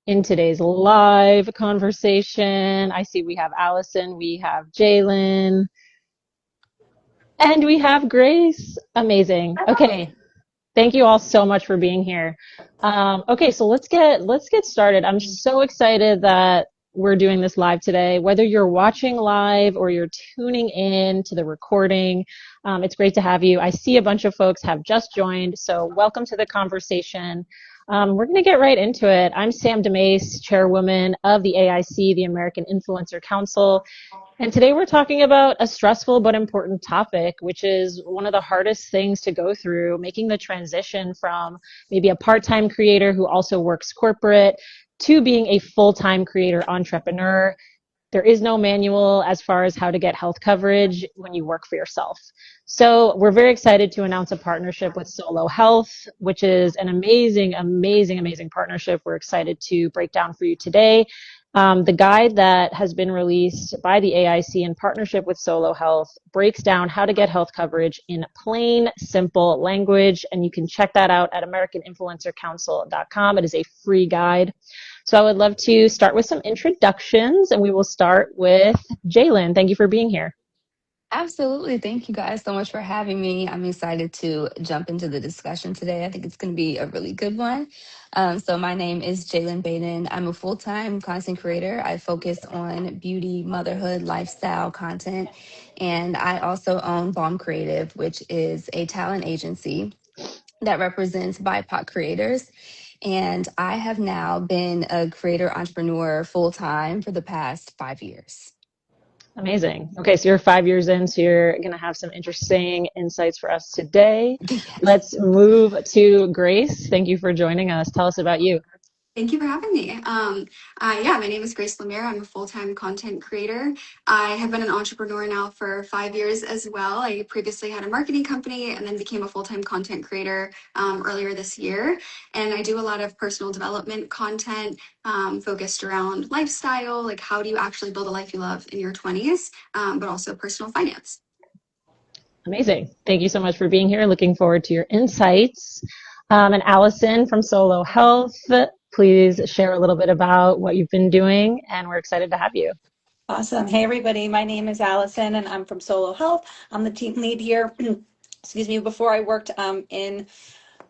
in today's live conversation. I see we have Allison, we have Jalyn, and we have Grace. Amazing. Okay, thank you all so much for being here. Okay, so let's get started. I'm so excited that we're doing this live today. Whether you're watching live or you're tuning in to the recording, it's great to have you. I see a bunch of folks have just joined, so welcome to the conversation. We're going to get right into it. I'm Sam DeMase, Chairwoman of the AIC, the American Influencer Council. And today we're talking about a stressful but important topic, which is one of the hardest things to go through, making the transition from maybe a part-time creator who also works corporate to being a full-time creator entrepreneur. There is no manual as far as how to get health coverage when you work for yourself. So we're very excited to announce a partnership with Solo Health, which is an amazing, amazing, amazing partnership we're excited to break down for you today. The guide that has been released by the AIC in partnership with Solo Health breaks down how to get health coverage in plain, simple language, and you can check that out at AmericanInfluencerCouncil.com. It is a free guide. So I would love to start with some introductions, and we will start with Jalyn. Thank you for being here. Absolutely. Thank you guys so much for having me. I'm excited to jump into the discussion today. I think it's going to be a really good one. So, my name is Jalyn Baiden. I'm a full time content creator. I focus on beauty, motherhood, lifestyle content. And I also own Bomb Creative, which is a talent agency that represents BIPOC creators. And I have now been a creator entrepreneur full time for the past 5 years. Amazing. Okay, so you're 5 years in, so you're going to have some interesting insights for us today. Yes. Let's move to Grace. Thank you for joining us. Tell us about you. Thank you for having me. Yeah, my name is Grace Lemire. I'm a full-time content creator. I have been an entrepreneur now for 5 years as well. I previously had a marketing company and then became a full-time content creator earlier this year. And I do a lot of personal development content focused around lifestyle, like how do you actually build a life you love in your 20s, but also personal finance. Amazing. Thank you so much for being here. Looking forward to your insights. And Allison from Solo Health, please share a little bit about what you've been doing, and we're excited to have you. Awesome. Hey, everybody. My name is Allison, and I'm from Solo Health. I'm the team lead here. Excuse me. Before I worked in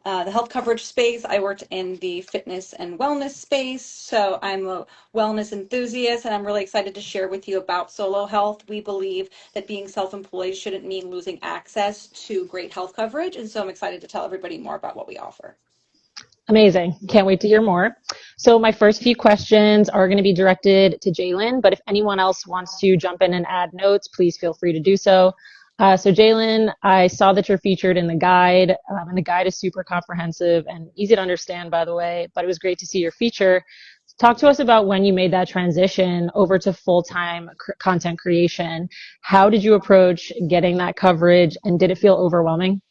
the health coverage space, I worked in the fitness and wellness space. So I'm a wellness enthusiast, and I'm really excited to share with you about Solo Health. We believe that being self-employed shouldn't mean losing access to great health coverage. And so I'm excited to tell everybody more about what we offer. Amazing. Can't wait to hear more. So my first few questions are going to be directed to Jalyn, but if anyone else wants to jump in and add notes, please feel free to do so. So Jalyn, I saw that you're featured in the guide, and the guide is super comprehensive and easy to understand, by the way, but it was great to see your feature. Talk to us about when you made that transition over to full-time content creation. How did you approach getting that coverage, and did it feel overwhelming?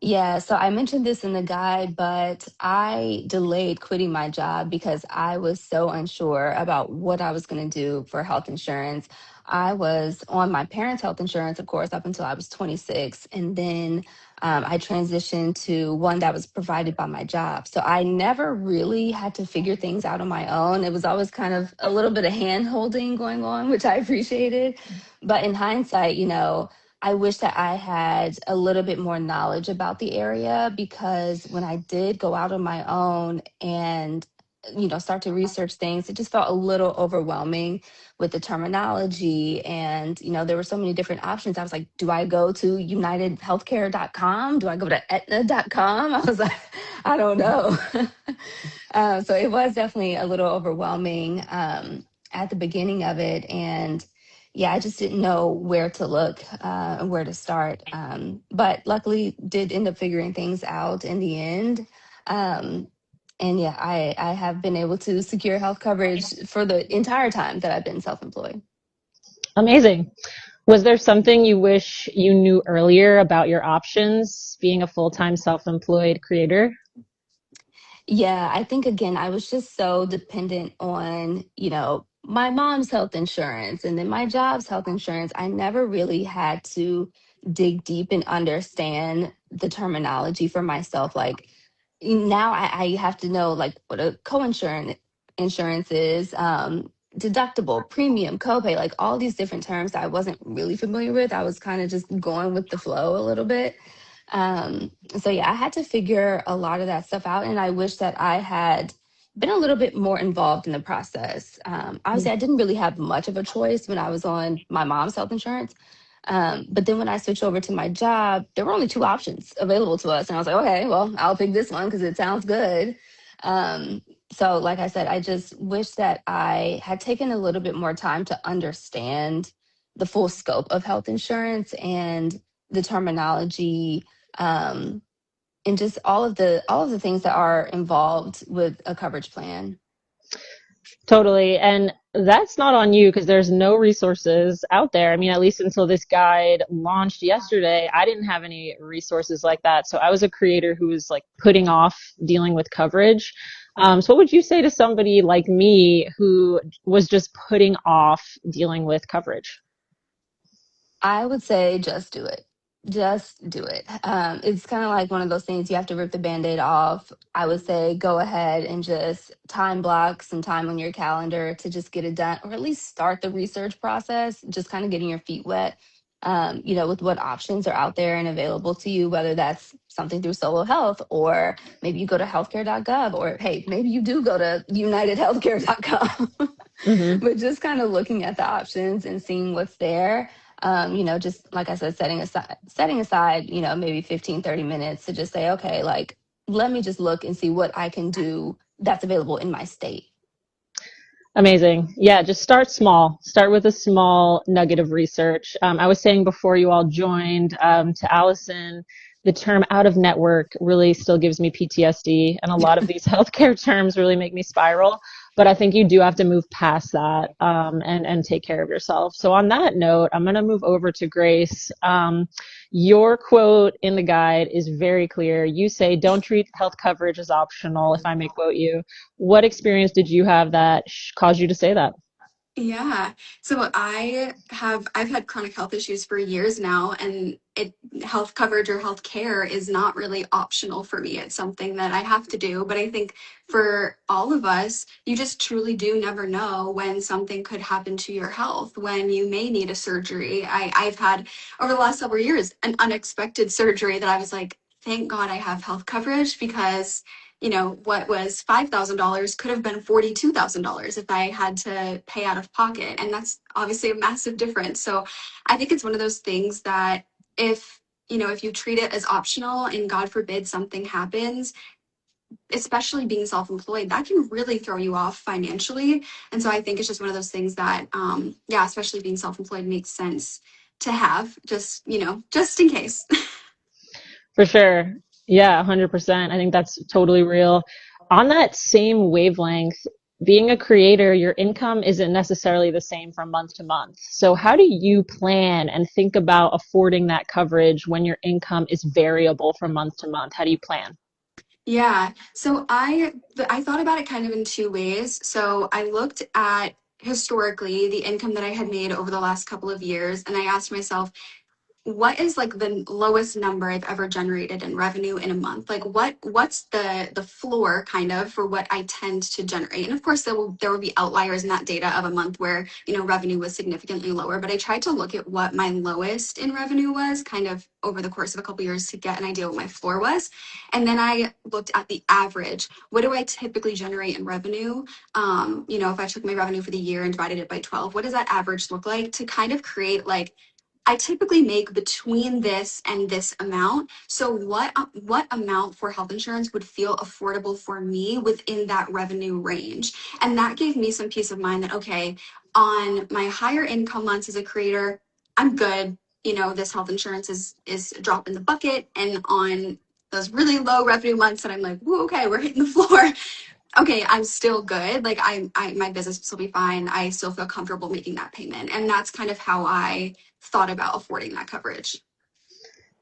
Yeah, so I mentioned this in the guide, but I delayed quitting my job because I was so unsure about what I was going to do for health insurance. I was on my parents' health insurance, of course, up until I was 26. And then I transitioned to one that was provided by my job. So I never really had to figure things out on my own. It was always kind of a little bit of hand holding going on, which I appreciated. But in hindsight, I wish that I had a little bit more knowledge about the area because when I did go out on my own and start to research things, it just felt a little overwhelming with the terminology and there were so many different options. I was like, do I go to unitedhealthcare.com? Do I go to Aetna.com? I was like, I don't know. So it was definitely a little overwhelming at the beginning of it. And yeah, I just didn't know where to look and where to start. But luckily, did end up figuring things out in the end. Um, and yeah, I have been able to secure health coverage for the entire time that I've been self-employed. Amazing. Was there something you wish you knew earlier about your options being a full-time self-employed creator? Yeah, I think again, I was just so dependent on, my mom's health insurance and then my job's health insurance. I never really had to dig deep and understand the terminology for myself. Like now I have to know like what a co-insurance insurances, deductible, premium, copay, like all these different terms that I wasn't really familiar with. I was kind of just going with the flow a little bit. So yeah, I had to figure a lot of that stuff out, and I wish that I had been a little bit more involved in the process. Obviously, I didn't really have much of a choice when I was on my mom's health insurance. But then when I switched over to my job, there were only two options available to us. And I was like, okay, well, I'll pick this one because it sounds good. So, like I said, I just wish that I had taken a little bit more time to understand the full scope of health insurance and the terminology, and just all of the things that are involved with a coverage plan. Totally. And that's not on you because there's no resources out there. I mean, at least until this guide launched yesterday, I didn't have any resources like that. So I was a creator who was like putting off dealing with coverage. So what would you say to somebody like me who was just putting off dealing with coverage? I would say just do it. Just do it. It's kind of like one of those things you have to rip the band-aid off. I would say go ahead and just time block some time on your calendar to just get it done, or at least start the research process, just kind of getting your feet wet, with what options are out there and available to you, whether that's something through Solo Health, or maybe you go to healthcare.gov, or hey, maybe you do go to unitedhealthcare.com. Hmm. But just kind of looking at the options and seeing what's there. Just like I said, setting aside, maybe 15, 30 minutes to just say, okay, like, let me just look and see what I can do that's available in my state. Amazing. Yeah, just start small. Start with a small nugget of research. I was saying before you all joined, to Allison, the term out of network really still gives me PTSD, and a lot of these healthcare terms really make me spiral. But I think you do have to move past that, and take care of yourself. So on that note, I'm going to move over to Grace. Your quote in the guide is very clear. You say, "Don't treat health coverage as optional," if I may quote you. What experience did you have that caused you to say that? Yeah. So I've had chronic health issues for years now, and health coverage or health care is not really optional for me. It's something that I have to do. But I think for all of us, you just truly do never know when something could happen to your health, when you may need a surgery. I've had over the last several years an unexpected surgery that I was like, thank God I have health coverage, because what was $5,000 could have been $42,000 if I had to pay out of pocket. And that's obviously a massive difference. So I think it's one of those things that if you treat it as optional and God forbid something happens, especially being self-employed, that can really throw you off financially. And so I think it's just one of those things that, yeah, especially being self-employed makes sense to have just in case. For sure. Yeah, 100%. I think that's totally real. On that same wavelength, being a creator, your income isn't necessarily the same from month to month. So how do you plan and think about affording that coverage when your income is variable from month to month? How do you plan? Yeah. So I thought about it kind of in two ways. So I looked at historically the income that I had made over the last couple of years, and I asked myself, what is like the lowest number I've ever generated in revenue in a month? Like what's the floor kind of for what I tend to generate? And of course there will be outliers in that data of a month where, revenue was significantly lower, but I tried to look at what my lowest in revenue was kind of over the course of a couple of years to get an idea what my floor was. And then I looked at the average. What do I typically generate in revenue? If I took my revenue for the year and divided it by 12, what does that average look like, to kind of create like, I typically make between this and this amount. So what amount for health insurance would feel affordable for me within that revenue range? And that gave me some peace of mind that, okay, on my higher income months as a creator, I'm good. This health insurance is a drop in the bucket. And on those really low revenue months that I'm like, whoa, okay, we're hitting the floor. Okay, I'm still good. Like my business will still be fine. I still feel comfortable making that payment. And that's kind of how I thought about affording that coverage.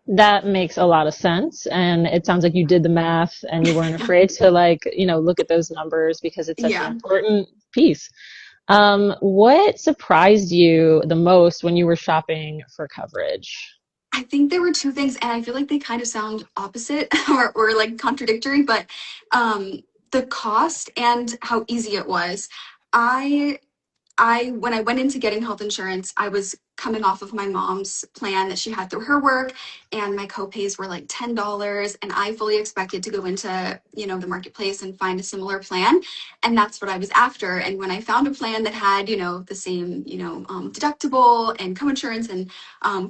That makes a lot of sense. And it sounds like you did the math and you weren't afraid to look at those numbers because it's such an Yeah. important piece. What surprised you the most when you were shopping for coverage? I think there were two things, and I feel like they kind of sound opposite or like contradictory, but the cost and how easy it was. I when I went into getting health insurance, I was coming off of my mom's plan that she had through her work, and my copays were like $10, and I fully expected to go into, the marketplace and find a similar plan, and that's what I was after. And when I found a plan that had, the same, deductible and coinsurance and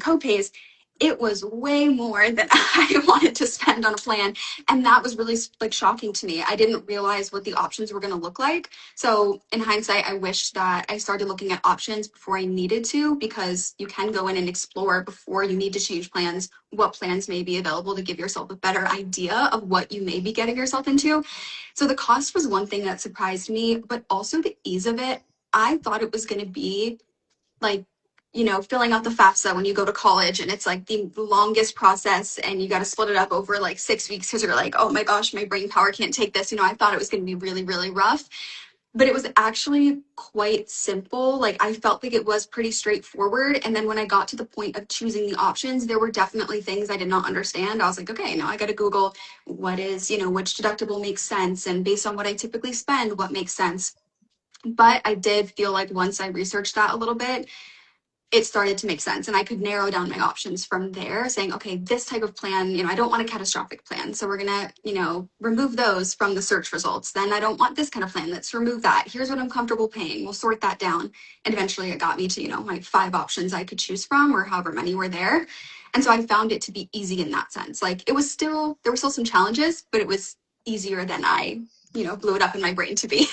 copays, it was way more than I wanted to spend on a plan, and that was really like shocking to me. I didn't realize what the options were going to look like. So in hindsight, I wish that I started looking at options before I needed to, because you can go in and explore before you need to change plans, what plans may be available to give yourself a better idea of what you may be getting yourself into. So the cost was one thing that surprised me, but also the ease of it. I thought it was going to be like, filling out the FAFSA when you go to college, and it's like the longest process, and you got to split it up over like 6 weeks because you're like, oh my gosh, my brain power can't take this. I thought it was going to be really, really rough, but it was actually quite simple. Like, I felt like it was pretty straightforward. And then when I got to the point of choosing the options, there were definitely things I did not understand. I was like, okay, now I got to Google what is, which deductible makes sense. And based on what I typically spend, what makes sense. But I did feel like once I researched that a little bit, it started to make sense, and I could narrow down my options from there, saying, okay, this type of plan, I don't want a catastrophic plan, so we're gonna, remove those from the search results. Then I don't want this kind of plan, let's remove that. Here's what I'm comfortable paying, we'll sort that down. And eventually it got me to, my 5 options I could choose from, or however many were there. And so I found it to be easy in that sense. Like, there were still some challenges, but it was easier than I, blew it up in my brain to be.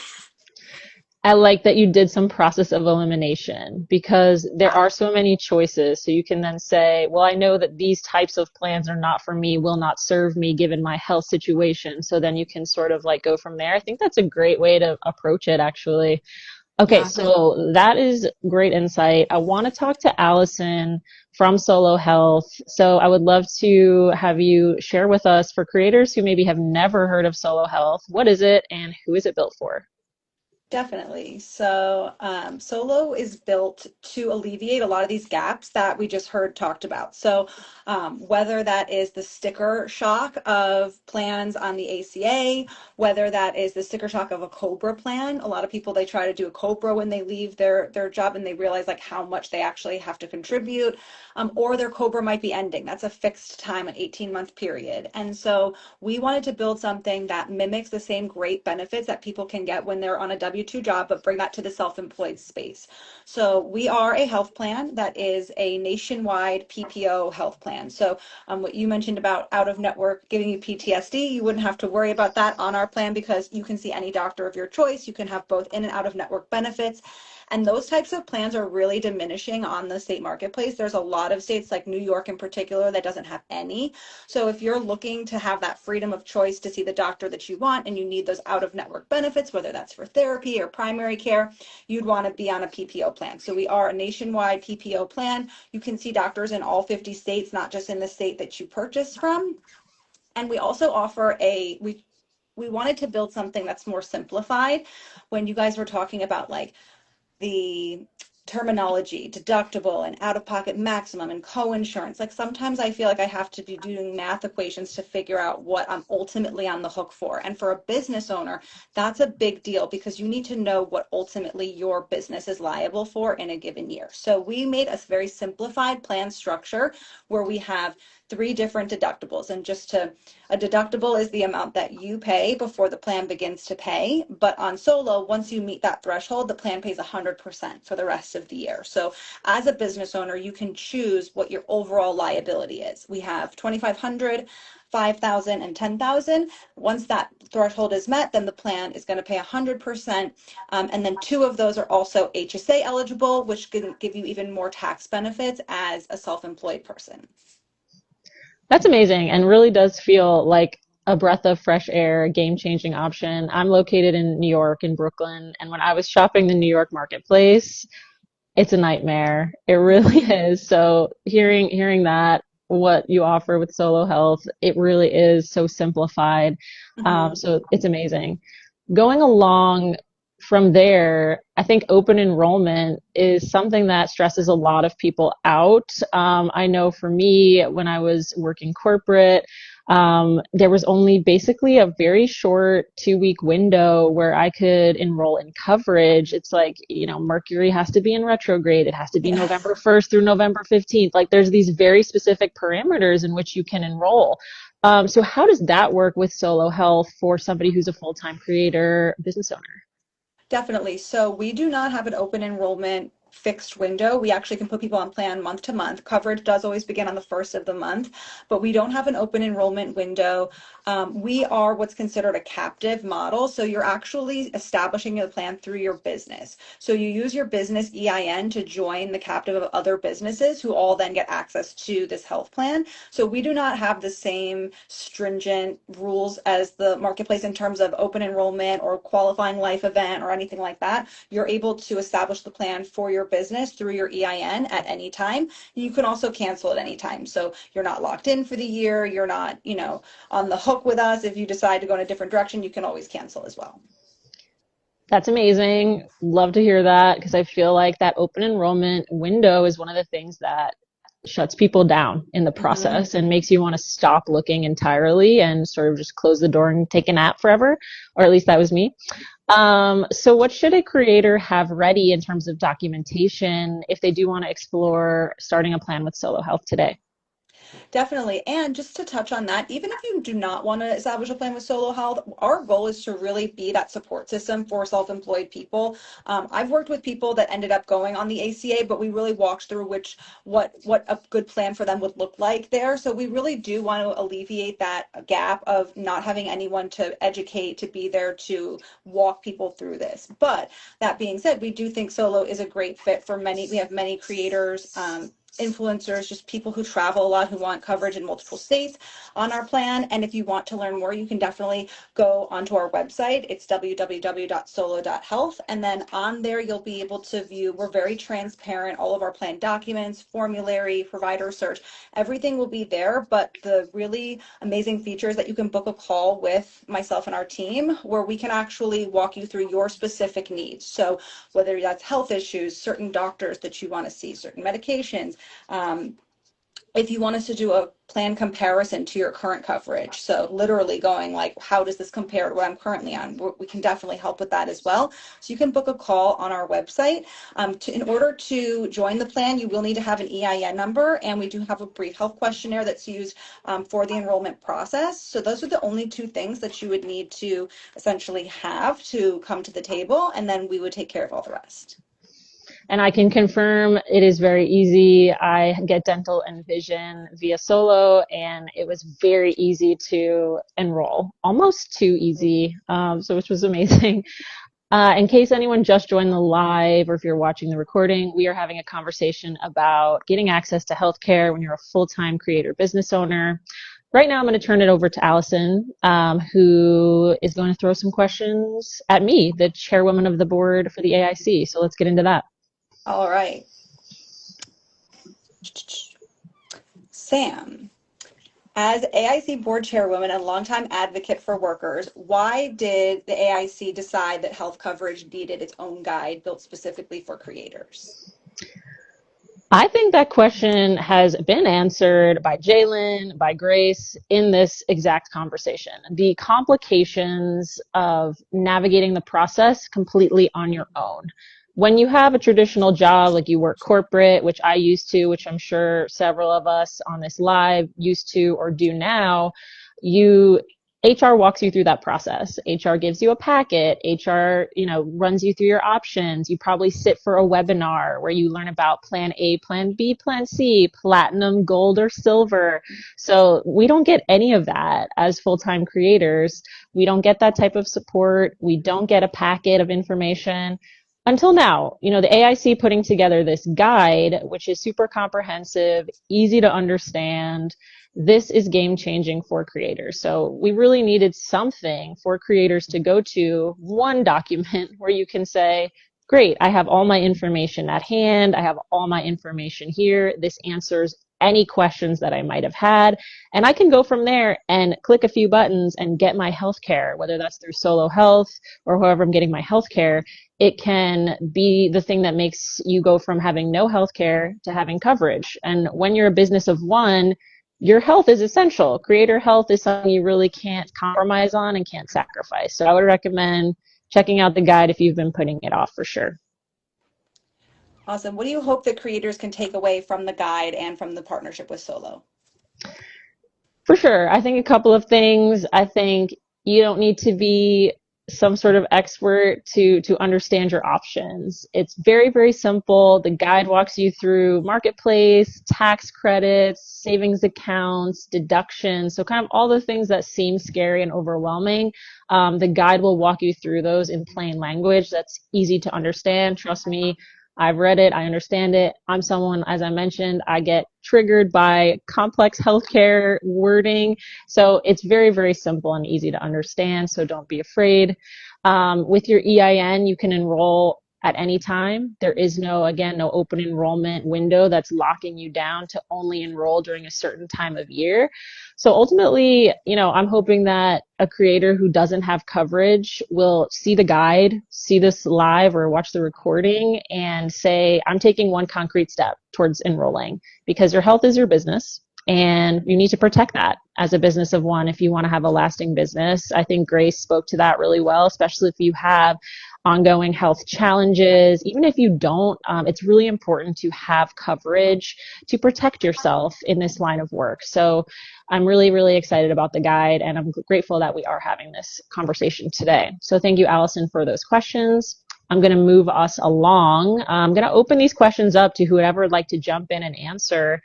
I like that you did some process of elimination, because there are so many choices. So you can then say, well, I know that these types of plans are not for me, will not serve me given my health situation. So then you can sort of like go from there. I think that's a great way to approach it, actually. Okay, Yeah. so that is great insight. I want to talk to Allison from Solo Health. So I would love to have you share with us, for creators who maybe have never heard of Solo Health, what is it and who is it built for? Definitely. So, Solo is built to alleviate a lot of these gaps that we just heard talked about. So, whether that is the sticker shock of plans on the ACA, whether that is the sticker shock of a COBRA plan. A lot of people, they try to do a COBRA when they leave their job, and they realize like how much they actually have to contribute, or their COBRA might be ending. That's a fixed time, an 18-month period. And so we wanted to build something that mimics the same great benefits that people can get when they're on a W-2 job, but bring that to the self-employed space. So we are a health plan that is a nationwide PPO health plan. So what you mentioned about out of network giving you PTSD, you wouldn't have to worry about that on our plan, because you can see any doctor of your choice. You can have both in and out of network benefits. And those types of plans are really diminishing on the state marketplace. There's a lot of states, like New York in particular, that doesn't have any. So if you're looking to have that freedom of choice to see the doctor that you want, and you need those out of network benefits, whether that's for therapy or primary care, you'd want to be on a PPO plan. So we are a nationwide PPO plan. You can see doctors in all 50 states, not just in the state that you purchased from. And we also offer we wanted to build something that's more simplified. When you guys were talking about like the terminology, deductible and out-of-pocket maximum and co-insurance. Like, sometimes I feel like I have to be doing math equations to figure out what I'm ultimately on the hook for. And for a business owner, that's a big deal, because you need to know what ultimately your business is liable for in a given year. So we made a very simplified plan structure where we have 3 different deductibles. And a deductible is the amount that you pay before the plan begins to pay. But on Solo, once you meet that threshold, the plan pays 100% for the rest of the year. So as a business owner, you can choose what your overall liability is. We have 2,500, 5,000 and 10,000. Once that threshold is met, then the plan is going to pay 100%. And then 2 of those are also HSA eligible, which can give you even more tax benefits as a self-employed person. That's amazing, and really does feel like a breath of fresh air, game-changing option. I'm located in New York, in Brooklyn, and when I was shopping the New York marketplace, it's a nightmare. It really is. So hearing that, what you offer with Solo Health, it really is so simplified. So it's amazing. Going along from there, I think open enrollment is something that stresses a lot of people out. I know for me, when I was working corporate, there was only basically a very short 2-week window where I could enroll in coverage. It's like, Mercury has to be in retrograde. It has to be Yeah. November 1st through November 15th. Like there's these very specific parameters in which you can enroll. So how does that work with Solo Health for somebody who's a full-time creator, business owner? Definitely. So we do not have an open enrollment fixed window. We actually can put people on plan month to month. Coverage does always begin on the first of the month, but we don't have an open enrollment window. We are what's considered a captive model. So you're actually establishing a plan through your business. So you use your business EIN to join the captive of other businesses who all then get access to this health plan. So we do not have the same stringent rules as the marketplace in terms of open enrollment or qualifying life event or anything like that. You're able to establish the plan for your business through your EIN at any time. You can also cancel at any time. So you're not locked in for the year. You're not, on the hook with us. If you decide to go in a different direction, you can always cancel as well. That's amazing. Love to hear that, because I feel like that open enrollment window is one of the things that shuts people down in the process and makes you want to stop looking entirely and sort of just close the door and take a nap forever. Or at least that was me. So what should a creator have ready in terms of documentation if they do want to explore starting a plan with Solo Health today? Definitely. And just to touch on that, even if you do not want to establish a plan with Solo Health, our goal is to really be that support system for self-employed people. I've worked with people that ended up going on the ACA, but we really walked through what a good plan for them would look like there. So we really do want to alleviate that gap of not having anyone to educate, to be there to walk people through this. But that being said, we do think Solo is a great fit for many. We have many creators, influencers, just people who travel a lot, who want coverage in multiple states on our plan. And if you want to learn more, you can definitely go onto our website. It's www.solo.health. And then on there, you'll be able to view, we're very transparent, all of our plan documents, formulary, provider search, everything will be there. But the really amazing feature is that you can book a call with myself and our team where we can actually walk you through your specific needs. So whether that's health issues, certain doctors that you want to see, certain medications, if you want us to do a plan comparison to your current coverage, so literally going like, how does this compare to what I'm currently on? We can definitely help with that as well. So you can book a call on our website. In order to join the plan, you will need to have an EIN number, and we do have a brief health questionnaire that's used for the enrollment process. So those are the only two things that you would need to essentially have to come to the table, and then we would take care of all the rest. And I can confirm it is very easy. I get dental and vision via Solo, and it was very easy to enroll, almost too easy, which was amazing. In case anyone just joined the live, or if you're watching the recording, we are having a conversation about getting access to healthcare when you're a full-time creator business owner. Right now, I'm going to turn it over to Allison, who is going to throw some questions at me, the chairwoman of the board for the AIC. So let's get into that. All right. Sam, as AIC board chairwoman and longtime advocate for workers, why did the AIC decide that health coverage needed its own guide built specifically for creators? I think that question has been answered by Jalyn, by Grace in this exact conversation. The complications of navigating the process completely on your own. When you have a traditional job, like you work corporate, which I used to, which I'm sure several of us on this live used to or do now, HR walks you through that process. HR gives you a packet. HR, runs you through your options. You probably sit for a webinar where you learn about plan A, plan B, plan C, platinum, gold, or silver. So we don't get any of that as full-time creators. We don't get that type of support. We don't get a packet of information. Until now, the AIC putting together this guide, which is super comprehensive, easy to understand. This is game changing for creators. So we really needed something for creators to go to, one document where you can say, great, I have all my information at hand. I have all my information here. This answers any questions that I might have had. And I can go from there and click a few buttons and get my healthcare, whether that's through Solo Health or however I'm getting my healthcare. It can be the thing that makes you go from having no healthcare to having coverage. And when you're a business of one, your health is essential. Creator health is something you really can't compromise on and can't sacrifice. So I would recommend checking out the guide if you've been putting it off for sure. Awesome. What do you hope that creators can take away from the guide and from the partnership with Solo? For sure. I think a couple of things. I think you don't need to be some sort of expert to understand your options. It's very, very simple. The guide walks you through marketplace, tax credits, savings accounts, deductions. So kind of all the things that seem scary and overwhelming. The guide will walk you through those in plain language that's easy to understand. Trust me, I've read it. I understand it. I'm someone, as I mentioned, I get triggered by complex healthcare wording. So it's very, very simple and easy to understand. So don't be afraid. With your EIN, you can enroll at any time. There is no open enrollment window that's locking you down to only enroll during a certain time of year. So ultimately, I'm hoping that a creator who doesn't have coverage will see the guide, see this live or watch the recording and say, I'm taking one concrete step towards enrolling, because your health is your business and you need to protect that as a business of one if you want to have a lasting business. I think Grace spoke to that really well, especially if you have ongoing health challenges. Even if you don't, it's really important to have coverage to protect yourself in this line of work. So I'm really, really excited about the guide, and I'm grateful that we are having this conversation today. So thank you, Allison, for those questions. I'm going to move us along. I'm going to open these questions up to whoever would like to jump in and answer.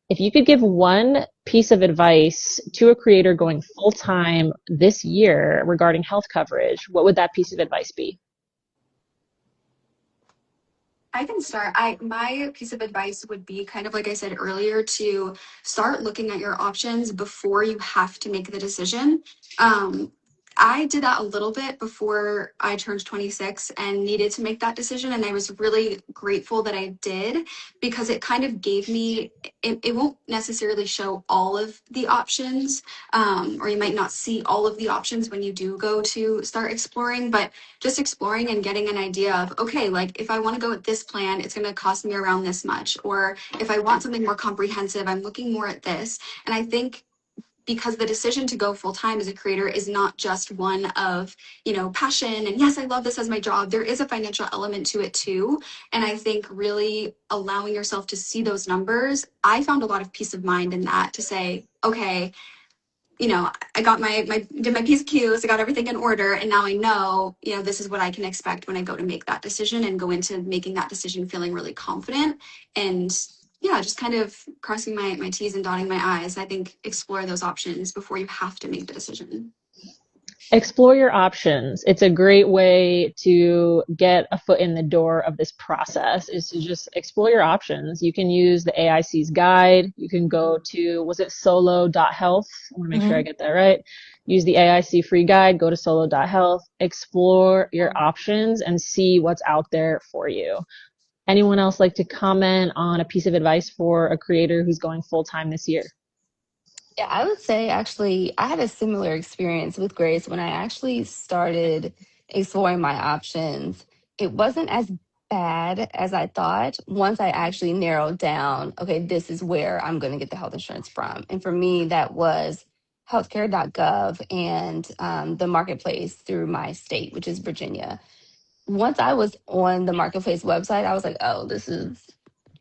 If you could give one piece of advice to a creator going full-time this year regarding health coverage, what would that piece of advice be? I can start. My piece of advice would be kind of like I said earlier, to start looking at your options before you have to make the decision. I did that a little bit before I turned 26 and needed to make that decision. And I was really grateful that I did, because it kind of gave me, it won't necessarily show all of the options, or you might not see all of the options when you do go to start exploring, but just exploring and getting an idea of, okay, like if I want to go with this plan, it's going to cost me around this much. Or if I want something more comprehensive, I'm looking more at this. And I think because the decision to go full time as a creator is not just one of, passion and yes, I love this as my job. There is a financial element to it too. And I think really allowing yourself to see those numbers, I found a lot of peace of mind in that, to say, okay, I got did my PQs, I got everything in order. And now I know, this is what I can expect when I go to make that decision, and go into making that decision feeling really confident. And yeah, just kind of crossing my T's and dotting my I's. I think explore those options before you have to make the decision. Explore your options. It's a great way to get a foot in the door of this process, is to just explore your options. You can use the AIC's guide. You can go to, was it solo.health? I want to make sure I get that right. Use the AIC free guide, go to solo.health, explore your options and see what's out there for you. Anyone else like to comment on a piece of advice for a creator who's going full time this year? Yeah, I would say actually, I had a similar experience with Grace when I actually started exploring my options. It wasn't as bad as I thought once I actually narrowed down, okay, this is where I'm going to get the health insurance from. And for me, that was healthcare.gov and the marketplace through my state, which is Virginia. Once I was on the marketplace website, I was like, oh, this is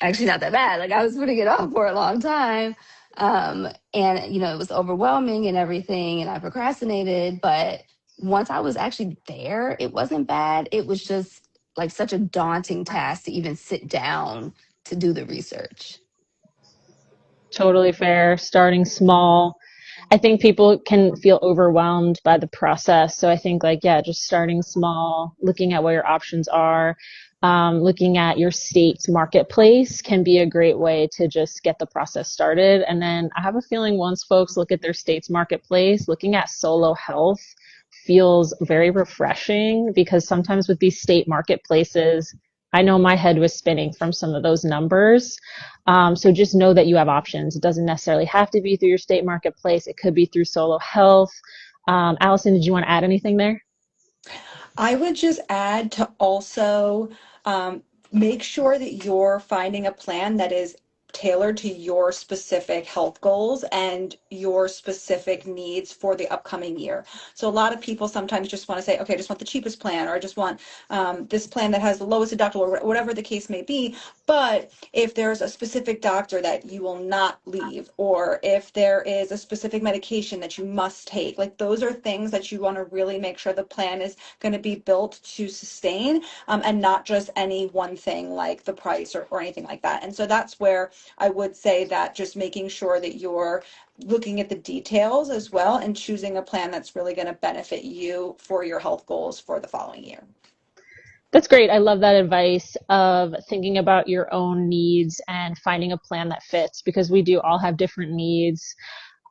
actually not that bad. Like I was putting it off for a long time. And it was overwhelming and everything, and I procrastinated. But once I was actually there, it wasn't bad. It was just like such a daunting task to even sit down to do the research. Totally fair. Starting small. I think people can feel overwhelmed by the process. So I think just starting small, looking at what your options are, looking at your state's marketplace can be a great way to just get the process started. And then I have a feeling once folks look at their state's marketplace, looking at Solo Health feels very refreshing, because sometimes with these state marketplaces, I know my head was spinning from some of those numbers. So just know that you have options. It doesn't necessarily have to be through your state marketplace. It could be through Solo Health. Allison, did you want to add anything there? I would just add to also make sure that you're finding a plan that is tailored to your specific health goals and your specific needs for the upcoming year. So a lot of people sometimes just want to say, okay, I just want the cheapest plan, or I just want this plan that has the lowest deductible, or whatever the case may be. But if there's a specific doctor that you will not leave, or if there is a specific medication that you must take, like those are things that you want to really make sure the plan is going to be built to sustain, and not just any one thing like the price or anything like that. And so that's where I would say that just making sure that you're looking at the details as well and choosing a plan that's really going to benefit you for your health goals for the following year. That's great. I love that advice of thinking about your own needs and finding a plan that fits, because we do all have different needs.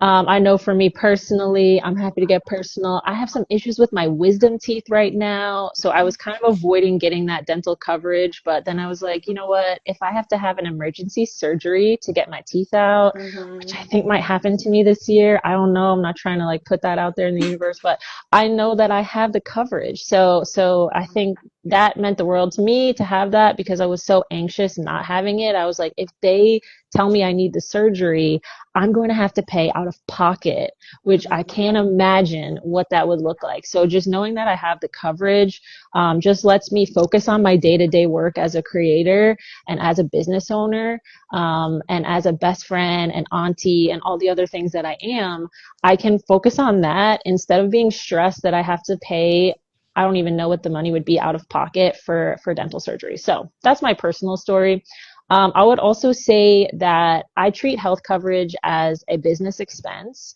I know for me personally, I'm happy to get personal. I have some issues with my wisdom teeth right now. So I was kind of avoiding getting that dental coverage. But then I was like, you know what? If I have to have an emergency surgery to get my teeth out, which I think might happen to me this year, I don't know. I'm not trying to like put that out there in the universe, but I know that I have the coverage. So I think that meant the world to me to have that, because I was so anxious not having it. I was like, if they tell me I need the surgery, I'm going to have to pay out of pocket, which I can't imagine what that would look like. So just knowing that I have the coverage just lets me focus on my day-to-day work as a creator and as a business owner, and as a best friend and auntie and all the other things that I am. I can focus on that instead of being stressed that I have to pay, I don't even know what the money would be out of pocket for dental surgery. So that's my personal story. I would also say that I treat health coverage as a business expense.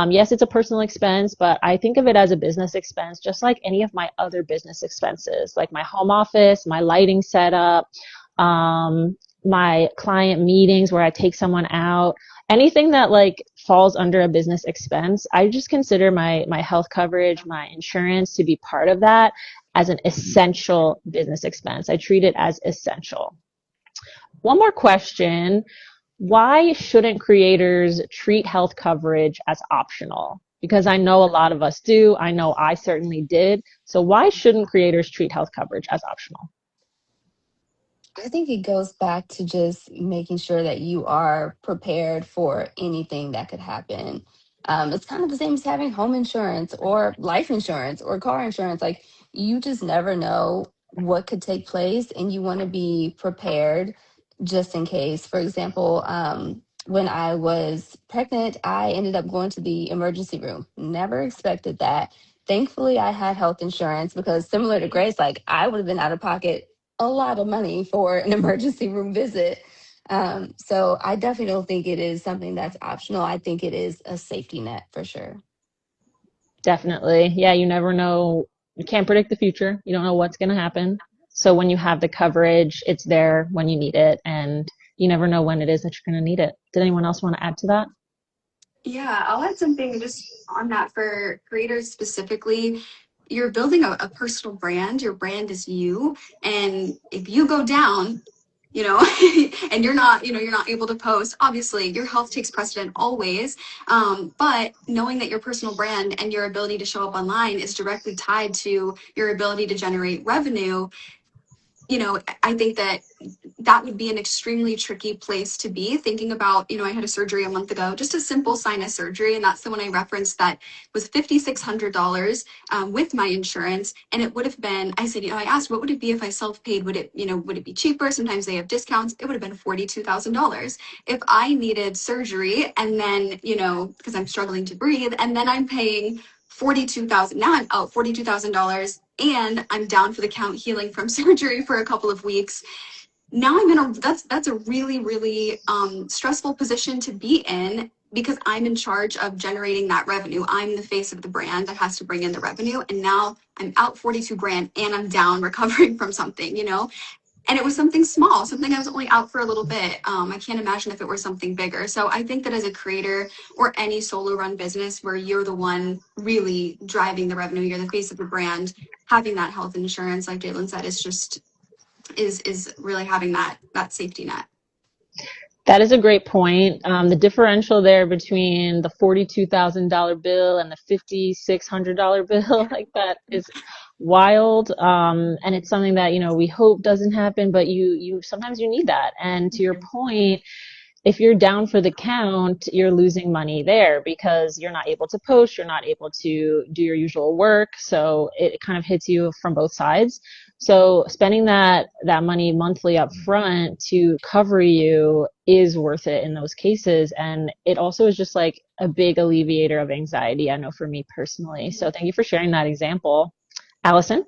Yes, it's a personal expense, but I think of it as a business expense, just like any of my other business expenses, like my home office, my lighting setup, my client meetings where I take someone out, anything that like falls under a business expense. I just consider my health coverage, my insurance to be part of that as an essential business expense. I treat it as essential. One more question. Why shouldn't creators treat health coverage as optional? Because I know a lot of us do. I know I certainly did. So why shouldn't creators treat health coverage as optional? I think it goes back to just making sure that you are prepared for anything that could happen. It's kind of the same as having home insurance or life insurance or car insurance. Like, you just never know what could take place, and you want to be prepared just in case. For example, when I was pregnant, I ended up going to the emergency room. Never expected that. Thankfully, I had health insurance, because similar to Grace, like, I would have been out of pocket a lot of money for an emergency room visit. So I definitely don't think it is something that's optional. I think it is a safety net for sure. Definitely. Yeah, you never know. You can't predict the future. You don't know what's going to happen. So when you have the coverage, it's there when you need it, and you never know when it is that you're going to need it. Did anyone else want to add to that? Yeah, I'll add something just on that for creators specifically. You're building a personal brand. Your brand is you. And if you go down, you know, and you're not able to post, obviously your health takes precedent always. But knowing that your personal brand and your ability to show up online is directly tied to your ability to generate revenue, I think that would be an extremely tricky place to be thinking about. I had a surgery a month ago, just a simple sinus surgery. And that's the one I referenced that was $5,600 with my insurance. And it would have been, I said, I asked, what would it be if I self-paid? Would it be cheaper? Sometimes they have discounts. It would have been $42,000. If I needed surgery and then, because I'm struggling to breathe, and then I'm paying 42,000. Now I'm out $42,000 and I'm down for the count healing from surgery for a couple of weeks. Now that's a really, really stressful position to be in, because I'm in charge of generating that revenue. I'm the face of the brand that has to bring in the revenue. And now I'm out 42 grand and I'm down recovering from something, and it was something small, something I was only out for a little bit. I can't imagine if it were something bigger. So I think that as a creator or any solo run business where you're the one really driving the revenue, you're the face of the brand, having that health insurance, like Jalyn said, is really having that safety net. That is a great point. The differential there between the $42,000 bill and the $5,600 bill, like that is wild. And it's something that, we hope doesn't happen, but you sometimes you need that. And to your point, if you're down for the count, you're losing money there because you're not able to post, you're not able to do your usual work. So it kind of hits you from both sides. So spending that money monthly up front to cover you is worth it in those cases. And it also is just like a big alleviator of anxiety, I know for me personally. So thank you for sharing that example. Allison?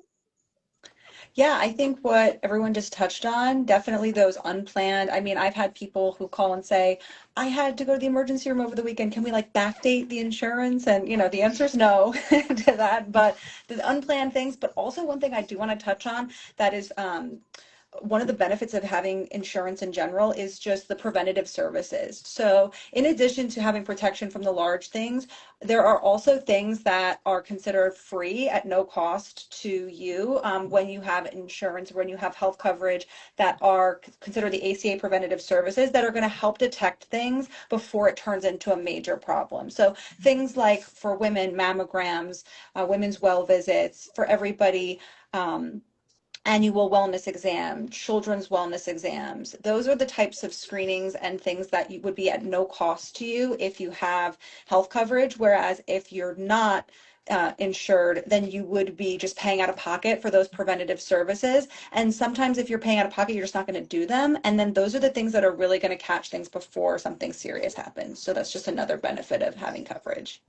Yeah, I think what everyone just touched on, definitely those unplanned. I mean, I've had people who call and say, I had to go to the emergency room over the weekend. Can we like backdate the insurance? And, the answer is no to that. But the unplanned things, but also one thing I do want to touch on that is one of the benefits of having insurance in general is just the preventative services. So, in addition to having protection from the large things, there are also things that are considered free at no cost to you when you have insurance, when you have health coverage that are considered the ACA preventative services that are going to help detect things before it turns into a major problem. So, things like for women, mammograms, women's well visits, for everybody. Annual wellness exam, children's wellness exams. Those are the types of screenings and things that you would be at no cost to you if you have health coverage. Whereas if you're not insured, then you would be just paying out of pocket for those preventative services. And sometimes if you're paying out of pocket, you're just not going to do them. And then those are the things that are really going to catch things before something serious happens. So that's just another benefit of having coverage.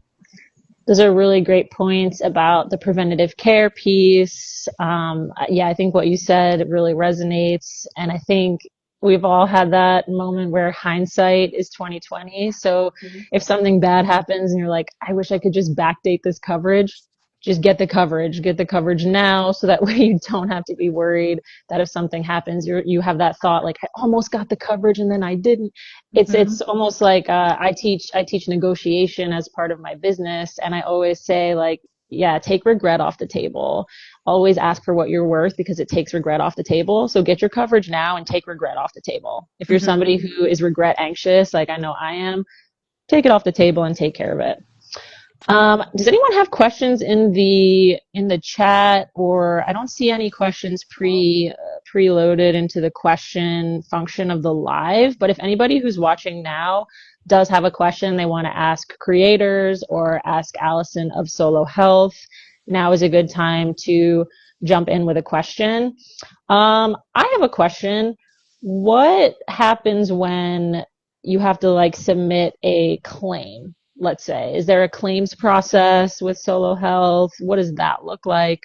Those are really great points about the preventative care piece. Yeah, I think what you said really resonates. And I think we've all had that moment where hindsight is 2020. So if something bad happens and you're like, I wish I could just backdate this coverage, just get the coverage now so that way you don't have to be worried that if something happens, you have that thought like, I almost got the coverage and then I didn't. It's almost like I teach negotiation as part of my business, and I always say like, yeah, take regret off the table. Always ask for what you're worth because it takes regret off the table. So get your coverage now and take regret off the table. If you're somebody who is regret anxious, like I know I am, take it off the table and take care of it. Does anyone have questions in the chat, or I don't see any questions preloaded into the question function of the live, but if anybody who's watching now does have a question they want to ask creators or ask Allison of Solo Health, now is a good time to jump in with a question. I have a question. What happens when you have to like submit a claim? Let's say, is there a claims process with Solo Health? What does that look like?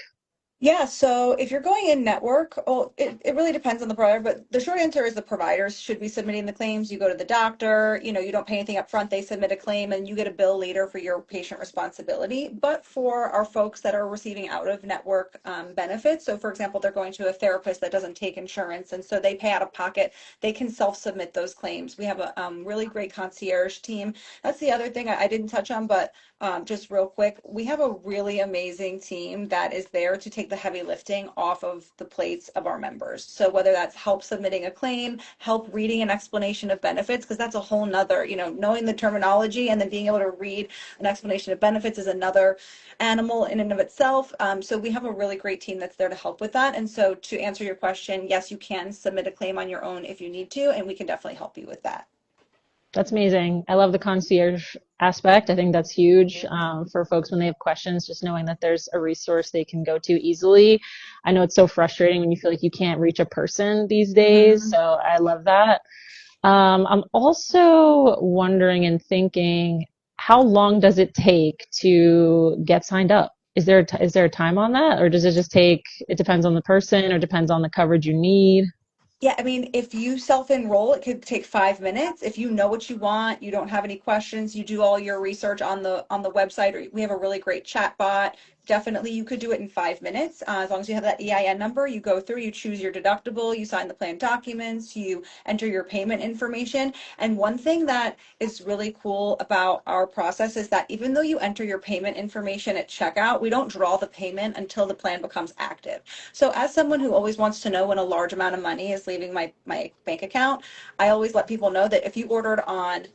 Yeah, so if you're going in network, well, it really depends on the provider, but the short answer is the providers should be submitting the claims. You go to the doctor, you don't pay anything up front, they submit a claim and you get a bill later for your patient responsibility. But for our folks that are receiving out of network benefits, so for example, they're going to a therapist that doesn't take insurance and so they pay out of pocket, they can self-submit those claims. We have a really great concierge team. That's the other thing I didn't touch on, but just real quick, we have a really amazing team that is there to take the heavy lifting off of the plates of our members. So whether that's help submitting a claim, help reading an explanation of benefits, because that's a whole nother, knowing the terminology and then being able to read an explanation of benefits is another animal in and of itself. So we have a really great team that's there to help with that. And so to answer your question, yes, you can submit a claim on your own if you need to, and we can definitely help you with that. That's amazing. I love the concierge aspect. I think that's huge for folks when they have questions, just knowing that there's a resource they can go to easily. I know it's so frustrating when you feel like you can't reach a person these days, so I love that. I'm also wondering and thinking, how long does it take to get signed up? Is there a time on that, or does it just take, it depends on the person or depends on the coverage you need? Yeah, I mean, if you self-enroll, it could take 5 minutes. If you know what you want, you don't have any questions, you do all your research on the website, or we have a really great chat bot. Definitely, you could do it in 5 minutes. As long as you have that EIN number, you go through, you choose your deductible, you sign the plan documents, you enter your payment information. And one thing that is really cool about our process is that even though you enter your payment information at checkout, we don't draw the payment until the plan becomes active. So as someone who always wants to know when a large amount of money is leaving my bank account, I always let people know that if you ordered on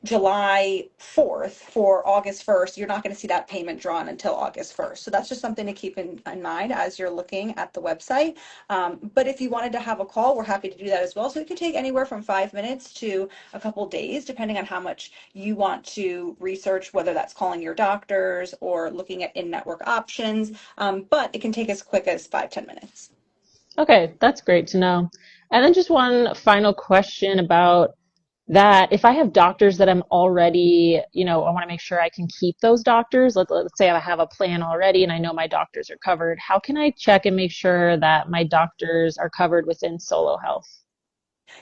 July 4th for August 1st, you're not going to see that payment drawn until August 1st. So that's just something to keep in mind as you're looking at the website. But if you wanted to have a call, we're happy to do that as well. So it could take anywhere from 5 minutes to a couple days, depending on how much you want to research, whether that's calling your doctors or looking at in-network options. But it can take as quick as 5-10 minutes. Okay, that's great to know. And then just one final question about that. If I have doctors that I'm already, I want to make sure I can keep those doctors. Let's say I have a plan already and I know my doctors are covered. How can I check and make sure that my doctors are covered within Solo Health?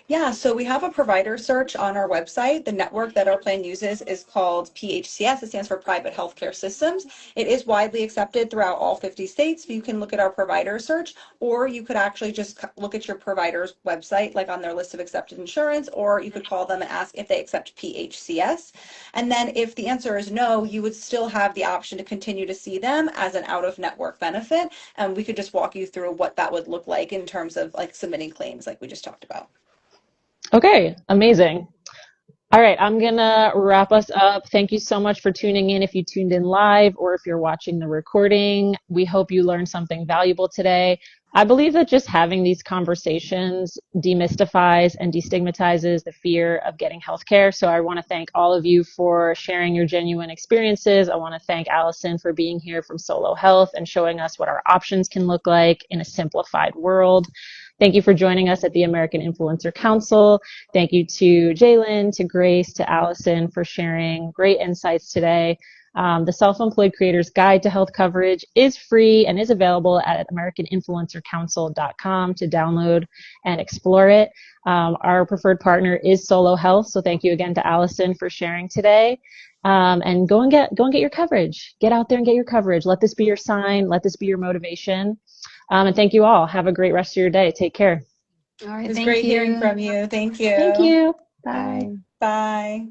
Yeah, so we have a provider search on our website. The network that our plan uses is called PHCS. It stands for Private Healthcare Systems. It is widely accepted throughout all 50 states. You can look at our provider search, or you could actually just look at your provider's website, like on their list of accepted insurance, or you could call them and ask if they accept PHCS. And then if the answer is no, you would still have the option to continue to see them as an out-of-network benefit. And we could just walk you through what that would look like in terms of like submitting claims like we just talked about. Okay, amazing. All right, I'm gonna wrap us up. Thank you so much for tuning in if you tuned in live or if you're watching the recording. We hope you learned something valuable today. I believe that just having these conversations demystifies and destigmatizes the fear of getting healthcare. So I want to thank all of you for sharing your genuine experiences. I want to thank Allison for being here from Solo Health and showing us what our options can look like in a simplified world. Thank you for joining us at the American Influencer Council. Thank you to Jalyn, to Grace, to Allison for sharing great insights today. The Self-Employed Creator's Guide to Health Coverage is free and is available at AmericanInfluencerCouncil.com to download and explore it. Our preferred partner is Solo Health, so thank you again to Allison for sharing today. And go and get your coverage. Get out there and get your coverage. Let this be your sign. Let this be your motivation. And thank you all. Have a great rest of your day. Take care. All right, It was thank great you. hearing from you. Thank you. Thank you. Bye. Bye. Bye.